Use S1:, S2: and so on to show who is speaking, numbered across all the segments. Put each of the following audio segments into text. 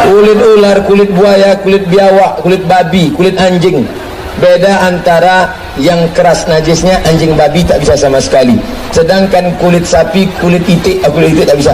S1: Kulit ular, kulit buaya, kulit biawak, kulit babi, kulit anjing. Beda antara yang keras najisnya anjing babi tak bisa sama sekali. Sedangkan kulit sapi, kulit itik tak bisa.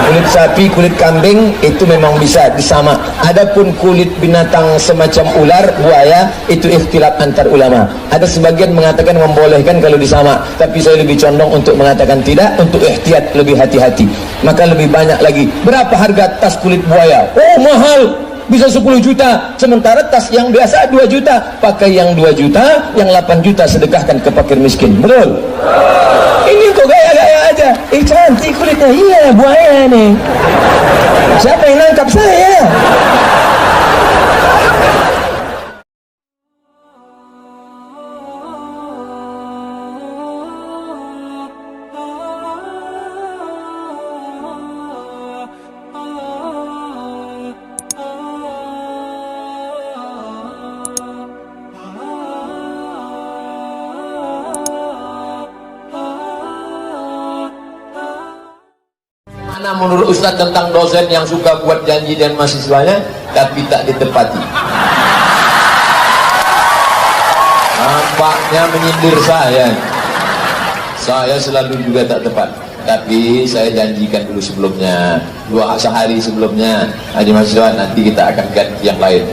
S1: Kulit sapi, kulit kambing itu memang bisa disama. Adapun kulit binatang semacam ular, buaya itu ikhtilaf antar ulama. Ada sebagian mengatakan membolehkan kalau disama, tapi saya lebih condong untuk mengatakan tidak, untuk ihtiyat lebih hati-hati. Maka lebih banyak lagi. Berapa harga tas kulit buaya? Oh mahal, bisa 10 juta, sementara tas yang biasa 2 juta. Pakai yang 2 juta, yang 8 juta sedekahkan ke fakir miskin. Betul? Ini kok gaya-gaya aja. Cantik kulitnya. Iya, buaya nih. Siapa yang nangkap saya? Mana menurut Ustadz tentang dosen yang suka buat janji dan mahasiswanya tapi tak ditepati? Nampaknya menyindir saya. Saya selalu juga tak tepat, tapi saya janjikan dulu sebelumnya, 2 sehari sebelumnya, Haji mahasiswa nanti kita akan ganti yang lain.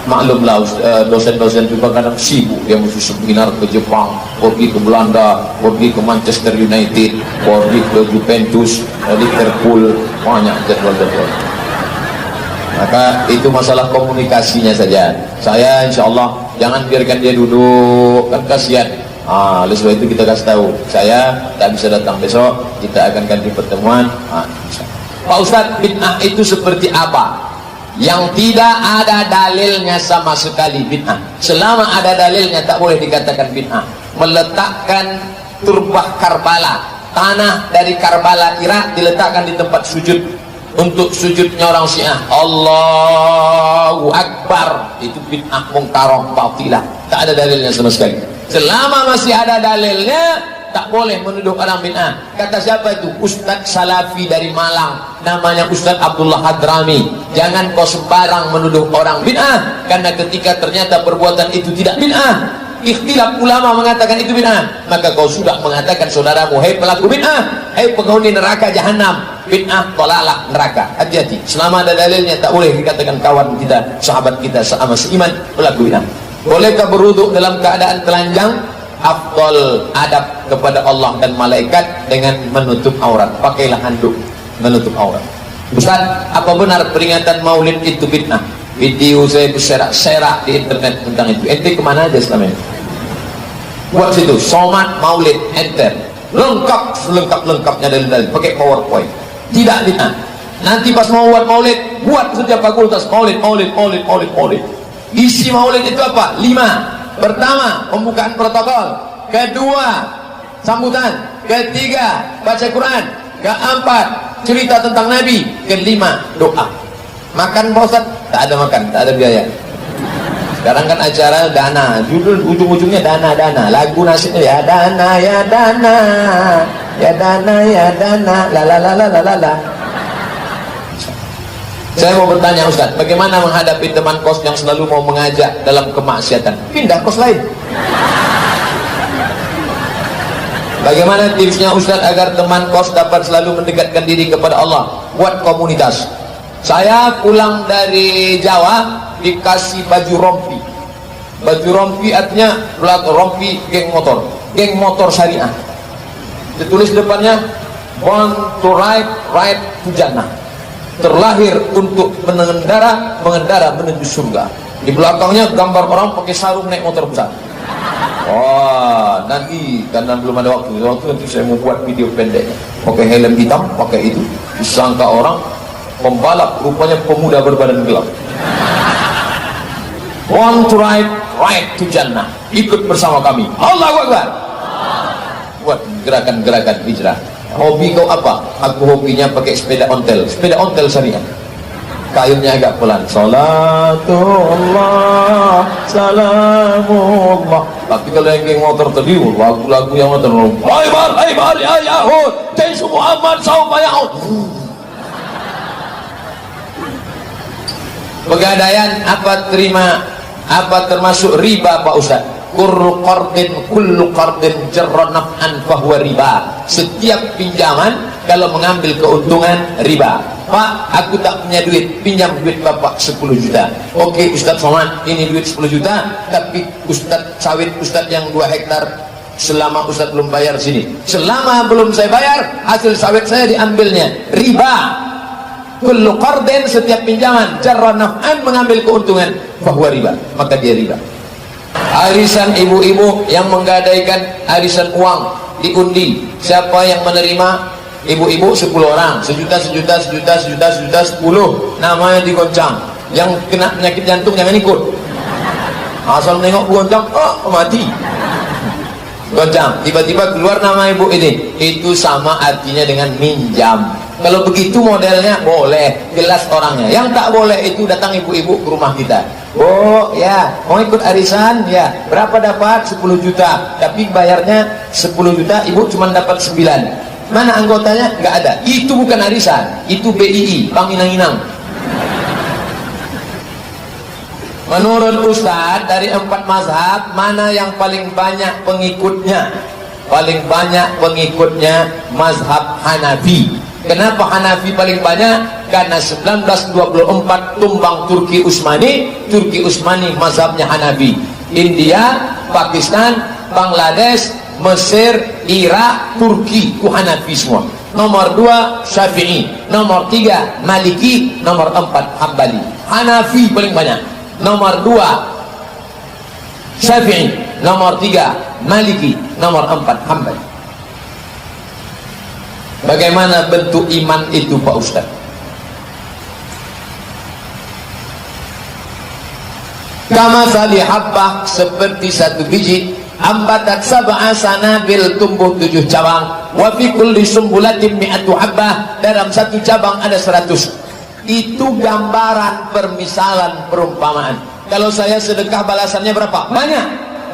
S1: Maklumlah dosen-dosen juga kadang sibuk, yang mesti seminar ke Jepang, pergi ke Belanda, pergi ke Manchester United, pergi ke Juventus, Liverpool, banyak jadwal-jadwal. Maka itu masalah komunikasinya saja. Saya insya Allah jangan biarkan dia duduk, kan kasihan. Oleh sebab itu kita kasih tahu, saya tak bisa datang besok, kita akan ganti pertemuan. Pak Ustadz, bid'ah itu seperti apa? Yang tidak ada dalilnya sama sekali bid'ah. Selama ada dalilnya tak boleh dikatakan bid'ah. Meletakkan turbah Karbala, tanah dari Karbala Irak diletakkan di tempat sujud untuk sujudnya orang Syiah, Allahu Akbar, itu bid'ah mungkarah batilah. Tak ada dalilnya sama sekali. Selama masih ada dalilnya, tak boleh menuduh orang bid'ah. Kata siapa itu? Ustadz Salafi dari Malang, namanya Ustadz Abdullah Hadrami. Jangan kau sembarang menuduh orang bid'ah, karena ketika ternyata perbuatan itu tidak bid'ah, ikhtilaf ulama mengatakan itu bid'ah, maka kau sudah mengatakan saudaramu, hei pelaku bid'ah, hei penghuni neraka jahanam, bid'ah tolalah neraka. Hati-hati, selama ada dalilnya tak boleh dikatakan kawan kita, sahabat kita, sama seiman pelaku bid'ah. Bolehkah berwudu dalam keadaan telanjang? Afdal adab kepada Allah dan malaikat dengan menutup aurat. Pakailah handuk menutup aurat. Ustaz, apa benar peringatan maulid itu bid'ah? Video saya berserak-serak di internet tentang itu. Ente kemana aja selama ini? Buat situ, somat maulid, enter. Lengkap-lengkapnya dalil-dalil. Pakai PowerPoint. Tidak bid'ah. Nanti pas mau buat maulid, buat setiap fakultas maulid. Isi maulid itu apa? 5. Pertama, pembukaan protokol. Kedua, sambutan. Ketiga, baca Quran. Keempat, cerita tentang Nabi. Kelima, doa. Makan Pak Ustaz? Tak ada makan, tak ada biaya. Sekarang kan acara dana, judul ujung-ujungnya dana. Lagu nasibnya ya dana, ya dana, ya dana, ya dana, la la la la la la la. Saya mau bertanya Ustaz, bagaimana menghadapi teman kos yang selalu mau mengajak dalam kemaksiatan? Pindah kos lain. Bagaimana tipsnya Ustaz agar teman kos dapat selalu mendekatkan diri kepada Allah? Buat komunitas. Saya pulang dari Jawa dikasih baju rompi. Baju rompi artinya rompi geng motor syariah. Ditulis depannya born to ride to Jannah. Terlahir untuk mengendara menuju surga. Di belakangnya gambar orang pakai sarung naik motor besar. Wah, nanti karena belum ada waktu nanti saya mau buat video pendeknya. Pakai helm hitam, pakai itu. Disangka orang pembalap, rupanya pemuda berbadan gelap. Want to ride to Jannah. Ikut bersama kami. Allahu Akbar. Buat gerakan-gerakan hijrah. Hobi kau apa? Aku hobinya pakai sepeda ontel syariah. Kayunya agak pelan. Salatullah, salamullah. Tapi kalau yang geng motor tadi, lagu-lagu yang motor, Aibar ya Yahud, Jaisu Muhammad Saufa Yahud. Pegadaian apa termasuk riba Pak Ustaz? Kullu qardin jarra naf'an fahuwa riba. Setiap pinjaman kalau mengambil keuntungan riba. Pak, aku tak punya duit, pinjam duit Bapak 10 juta. Oke Ustaz Somad, ini duit 10 juta, tapi Ustaz sawit Ustaz yang 2 hektar, selama Ustaz belum bayar sini, selama belum saya bayar, hasil sawit saya diambilnya, riba. Kullu qardin, setiap pinjaman jarra naf'an, mengambil keuntungan, fahuwa riba, maka dia riba. Arisan ibu-ibu yang menggadaikan arisan uang diundi, siapa yang menerima? Ibu-ibu 10 orang, sejuta, 10 namanya digoncang. Yang kena penyakit jantung jangan ikut, asal nengok goncang, oh mati. Goncang, tiba-tiba keluar nama ibu ini, itu sama artinya dengan minjam. Kalau begitu modelnya boleh, jelas orangnya. Yang tak boleh itu datang ibu-ibu ke rumah kita. Oh ya, mau ikut arisan ya, berapa dapat? 10 juta, tapi bayarnya 10 juta, ibu cuma dapat 9. Mana anggotanya? Nggak ada. Itu bukan arisan, itu BII, Bank Inang-Inang. Menurut Ustadz, dari 4 mazhab, mana yang paling banyak pengikutnya? Paling banyak pengikutnya mazhab Hanafi. Kenapa Hanafi paling banyak? Karena 1924 tumbang Turki Utsmani mazhabnya Hanafi. India, Pakistan, Bangladesh, Mesir, Irak, Turki, itu Hanafi semua. Nomor 2 Syafi'i, nomor 3 Maliki, nomor 4 Hambali. Hanafi paling banyak. Nomor 2 Syafi'i, nomor 3 Maliki, nomor 4 Hambali. Bagaimana bentuk iman itu Pak Ustaz? Kama sali habbah, seperti satu biji, ambatat sab'a sanabil, tumbuh 7 cabang, wa fi kulli sumbulatin mi'atu habbah, dalam satu cabang ada 100. Itu gambaran, permisalan, perumpamaan. Kalau saya sedekah balasannya berapa? Banyak.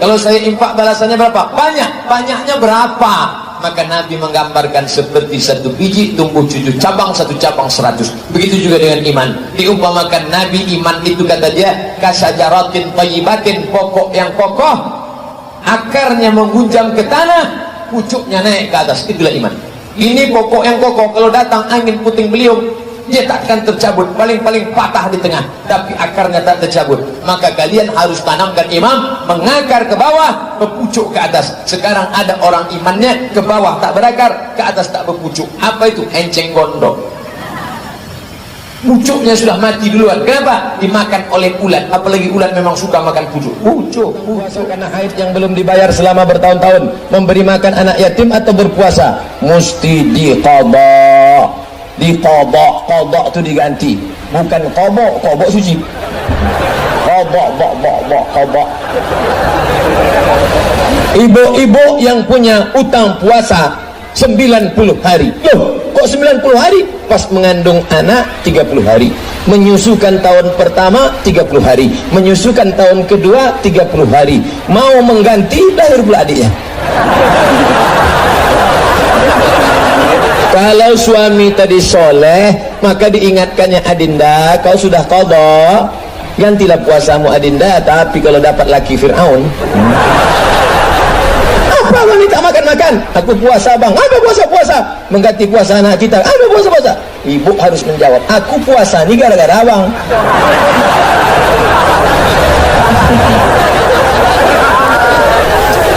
S1: Kalau saya infak balasannya berapa? Banyak. Banyaknya berapa? Maka Nabi menggambarkan seperti satu biji tumbuh 7 cabang, satu cabang 100. Begitu juga dengan iman. Diumpamakan Nabi, iman itu kata dia kasajaratin thayyibatin, pokok yang kokoh, akarnya menggunjang ke tanah, pucuknya naik ke atas. Itulah iman. Ini pokok yang kokoh, kalau datang angin puting beliung, dia tak akan tercabut, paling-paling patah di tengah, tapi akarnya tak tercabut. Maka kalian harus tanamkan imam, mengakar ke bawah, berpucuk ke atas. Sekarang ada orang imannya ke bawah tak berakar, ke atas tak berpucuk. Apa itu? Enceng gondok. Pucuknya sudah mati duluan. Kenapa? Dimakan oleh ulat. Apalagi ulat memang suka makan pucuk. Pucuk karena haid yang belum dibayar selama bertahun-tahun, memberi makan anak yatim atau berpuasa, mesti diqadha. Diqadha, qadha itu diganti, bukan qadha suci. Qadha. Ibu-ibu yang punya utang puasa 90 hari. Loh, kok 90 hari? Pas mengandung anak 30 hari, menyusukan tahun pertama 30 hari, menyusukan tahun kedua 30 hari. Mau mengganti, lahir pula adiknya. Kalau suami tadi soleh, maka diingatkannya, Adinda, kau sudah qadha, gantilah puasamu Adinda. Tapi kalau dapat laki Fir'aun, apa wanita makan-makan? Aku puasa bang. Apa puasa-puasa? Mengganti puasa anak kita. Apa puasa-puasa? Ibu harus menjawab, aku puasa ini gara-gara abang.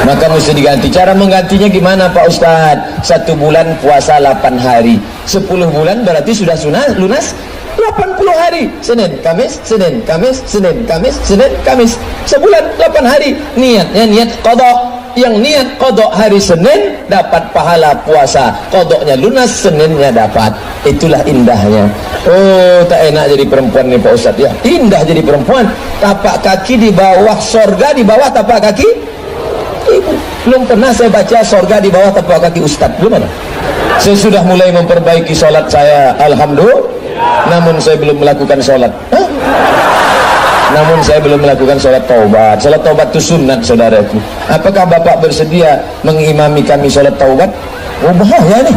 S1: Maka mesti diganti. Cara menggantinya gimana Pak Ustadz? 1 bulan puasa 8 hari, 10 bulan berarti sudah lunas 80 hari. Senin, Kamis, Senin, Kamis, Senin, Kamis, Senin, Kamis. Sebulan 8 hari. Niatnya niat qadha. Yang niat qadha hari Senin dapat pahala puasa, qadhanya lunas, Seninnya dapat. Itulah indahnya. Oh, tak enak jadi perempuan nih Pak Ustadz ya. Indah jadi perempuan. Tapak kaki di bawah sorga, di bawah tapak kaki ibu. Belum pernah saya baca sorga di bawah tapak kaki Ustadz. Belum ada. Saya sudah mulai memperbaiki sholat saya, alhamdulillah. Namun saya belum melakukan sholat. Namun saya belum melakukan sholat taubat. Sholat taubat itu sunat, saudaraku. Apakah Bapak bersedia mengimami kami sholat taubat? Oh, bahaya nih.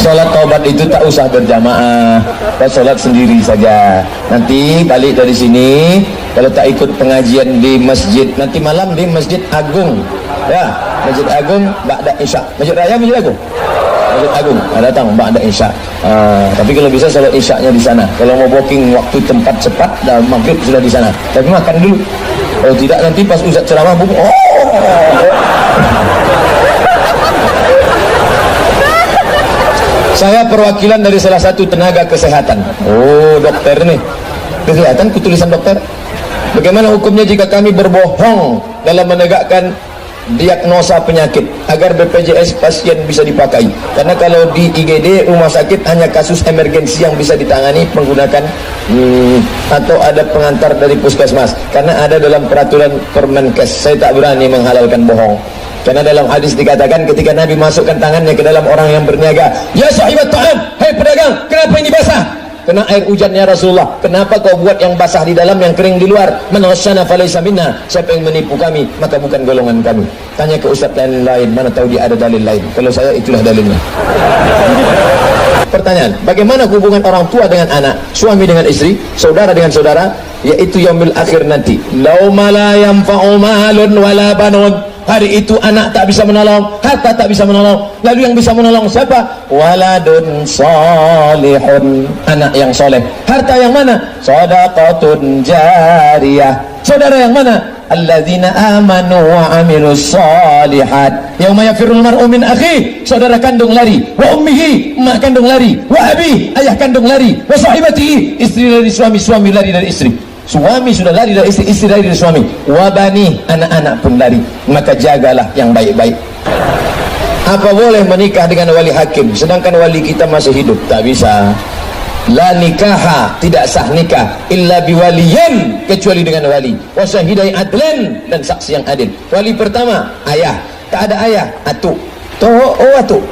S1: Sholat taubat
S2: sholat itu tak usah berjamaah, kau sholat sendiri saja. Nanti balik dari sini, kalau tak ikut pengajian di masjid, nanti malam di Masjid Agung, ya, Masjid Agung ba'da isya. Masjid Raya, Masjid Agung, Masjid Agung, datang ba'da isya. Tapi kalau bisa sholat isyaknya di sana. Kalau mau booking waktu tempat cepat, dah maghrib sudah di sana. Tapi makan dulu. Kalau tidak nanti pas ustaz ceramah, Saya perwakilan dari salah satu tenaga kesehatan. Oh, dokter nih. Kesehatan, kutulisan dokter. Bagaimana hukumnya jika kami berbohong dalam menegakkan diagnosa penyakit agar BPJS pasien bisa dipakai? Karena kalau di IGD rumah sakit hanya kasus emergensi yang bisa ditangani menggunakan atau ada pengantar dari puskesmas. Karena ada dalam peraturan Permenkes. Saya tak berani menghalalkan bohong. Karena dalam hadis dikatakan ketika Nabi masukkan tangannya ke dalam orang yang berniaga, ya sahibat ta'am, hai pedagang, kenapa ini basah? Kena air hujannya Rasulullah. Kenapa kau buat yang basah di dalam, yang kering di luar? Man ghasyana falaysa minna. Siapa yang menipu kami, maka bukan golongan kami. Tanya ke ustaz lain, mana tahu dia ada dalil lain. Kalau saya itulah dalilnya. Pertanyaan, bagaimana hubungan orang tua dengan anak, suami dengan istri, saudara dengan saudara, yaitu yaumil akhir nanti? Lauma la yanfa'u malun wala banun. Hari itu anak tak bisa menolong, harta tak bisa menolong. Lalu yang bisa menolong siapa? Waladun salihun, anak yang soleh. Harta yang mana? Shadaqatun jariyah. Saudara yang mana? Alladzina amanu wa amilus shalihat. Yauma yafirrul mar'u min akhi, saudara kandung lari, wa ummihi, mak kandung lari, wa abi, ayah kandung lari, wa sahibatihi, istri dari suami, suami lari dari istri. Suami sudah lari dari istri, istri lari dari suami. Wabani, anak-anak pun lari. Maka jagalah yang baik-baik. Apa boleh menikah dengan wali hakim sedangkan wali kita masih hidup? Tak bisa. La nikaha, tidak sah nikah illa biwaliyin, kecuali dengan wali. Wa syahidai adlan, dan saksi yang adil. Wali pertama ayah, tak ada ayah atuk. Atuk.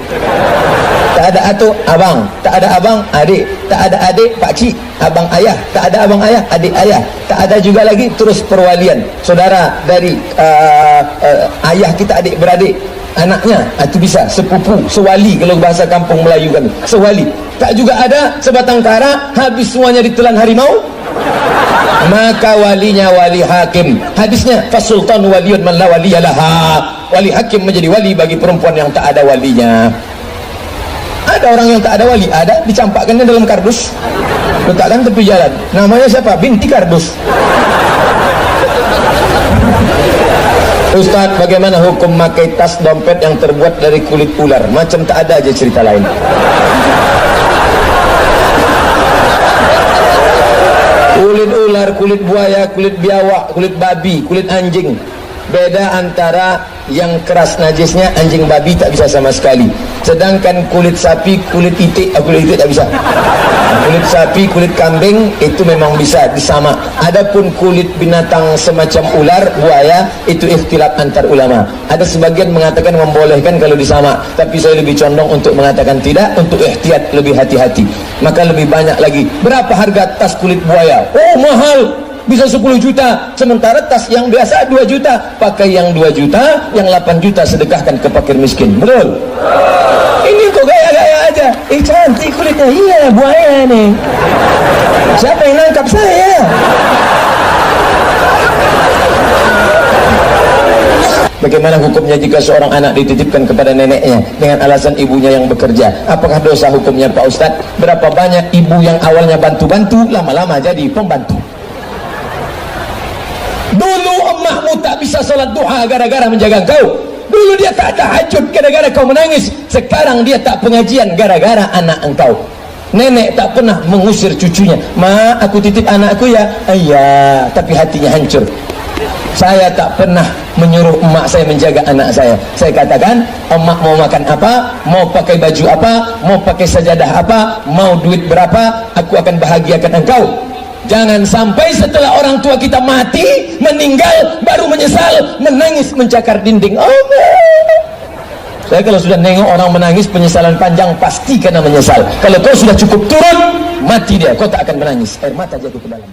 S2: Tak ada atuk, abang. Tak ada abang, adik. Tak ada adik, pakcik, abang ayah. Tak ada abang ayah, adik ayah. Tak ada juga lagi terus perwalian. Saudara dari ayah kita, adik beradik, anaknya, itu bisa sepupu, sewali kalau bahasa kampung Melayu kami. Sewali. Tak juga ada sebatang kara, habis semuanya ditelan harimau. Maka walinya wali hakim. Hadisnya fasultan waliyun man la waliyalaha. Wali hakim menjadi wali bagi perempuan yang tak ada walinya. Ada orang yang tak ada wali, ada, dicampakkannya dalam kardus, letakkan tepi jalan. Namanya siapa? Binti kardus. Ustaz, bagaimana hukum memakai tas dompet yang terbuat dari kulit ular? Macam tak ada aja cerita lain. Kulit ular, kulit buaya, kulit biawak, kulit babi, kulit anjing. Beda antara yang keras najisnya, anjing babi tak bisa sama sekali. Sedangkan kulit sapi, kulit itik tak bisa. Kulit sapi, kulit kambing itu memang bisa disama. Adapun kulit binatang semacam ular, buaya, itu ikhtilaf antar ulama. Ada sebagian mengatakan membolehkan kalau disama, tapi saya lebih condong untuk mengatakan tidak, untuk ihtiyat, lebih hati-hati. Maka lebih banyak lagi. Berapa harga tas kulit buaya? Oh, mahal. Bisa 10 juta, sementara tas yang biasa 2 juta. Pakai yang 2 juta, yang 8 juta sedekahkan ke fakir miskin. Betul? Ini kok gaya-gaya aja. Cantik kulitnya. Iya, buaya nih. Siapa yang nangkap saya? Bagaimana hukumnya jika seorang anak dititipkan kepada neneknya dengan alasan ibunya yang bekerja? Apakah dosa hukumnya Pak Ustadz? Berapa banyak ibu yang awalnya bantu-bantu, lama-lama jadi pembantu? Dulu emakmu tak bisa sholat duha gara-gara menjaga kau. Dulu dia tak tahajud gara-gara kau menangis. Sekarang dia tak pengajian gara-gara anak engkau. Nenek tak pernah mengusir cucunya. Ma, aku titip anakku ya. Iya, tapi hatinya hancur. Saya tak pernah menyuruh emak saya menjaga anak saya. Saya katakan, emak mau makan apa, mau pakai baju apa, mau pakai sajadah apa, mau duit berapa, aku akan bahagiakan engkau. Jangan sampai setelah orang tua kita mati, meninggal, baru menyesal, menangis mencakar dinding. Saya kalau sudah nengok orang menangis penyesalan panjang, pasti karena menyesal. Kalau kau sudah cukup turun, mati dia, kau tak akan menangis. Air mata jatuh ke dalam.